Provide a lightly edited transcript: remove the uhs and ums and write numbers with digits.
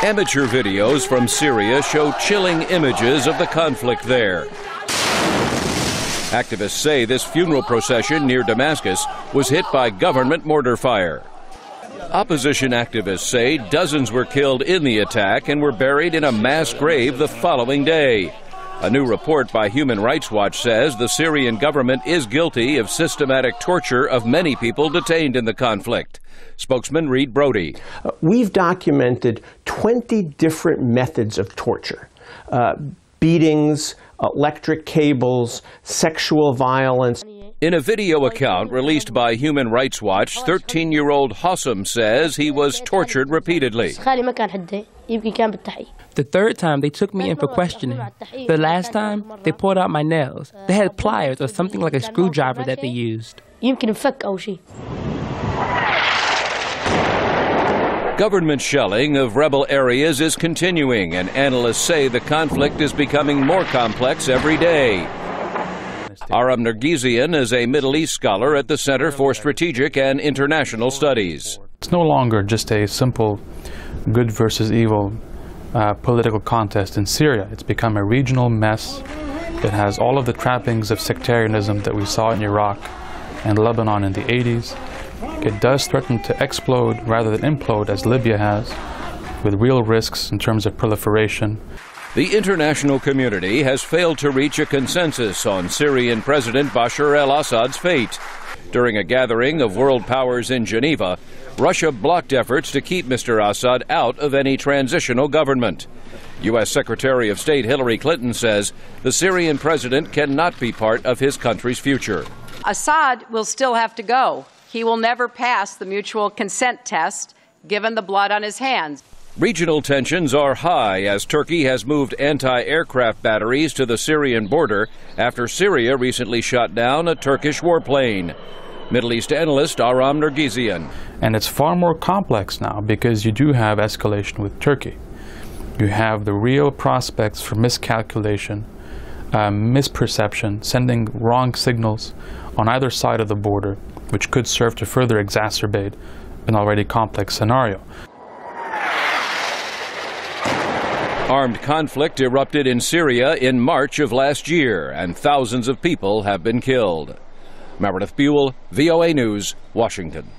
Amateur videos from Syria show chilling images of the conflict there. Activists say this funeral procession near Damascus was hit by government mortar fire. Opposition activists say dozens were killed in the attack and were buried in a mass grave the following day. A new report by Human Rights Watch says the Syrian government is guilty of systematic torture of many people detained in the conflict. Spokesman Reed Brody. We've documented 20 different methods of torture. Beatings, electric cables, sexual violence. In a video account released by Human Rights Watch, 13-year-old Hossam says he was tortured repeatedly. The third time they took me in for questioning. The last time they pulled out my nails. They had pliers or something like a screwdriver that they used. Government shelling of rebel areas is continuing, and analysts say the conflict is becoming more complex every day. Aram Nergizian is a Middle East scholar at the Center for Strategic and International Studies. It's no longer just a simple good versus evil political contest in Syria. It's become a regional mess. It has all of the trappings of sectarianism that we saw in Iraq and Lebanon in the 80s. It does threaten to explode rather than implode, as Libya has, with real risks in terms of proliferation. The international community has failed to reach a consensus on Syrian President Bashar al-Assad's fate. During a gathering of world powers in Geneva, Russia blocked efforts to keep Mr. Assad out of any transitional government. U.S. Secretary of State Hillary Clinton says the Syrian president cannot be part of his country's future. Assad will still have to go. He will never pass the mutual consent test, given the blood on his hands. Regional tensions are high as Turkey has moved anti-aircraft batteries to the Syrian border after Syria recently shot down a Turkish warplane. Middle East analyst Aram Nergizian. And it's far more complex now because you do have escalation with Turkey. You have the real prospects for miscalculation, misperception, sending wrong signals on either side of the border, which could serve to further exacerbate an already complex scenario. Armed conflict erupted in Syria in March of last year, and thousands of people have been killed. Meredith Buel, VOA News, Washington.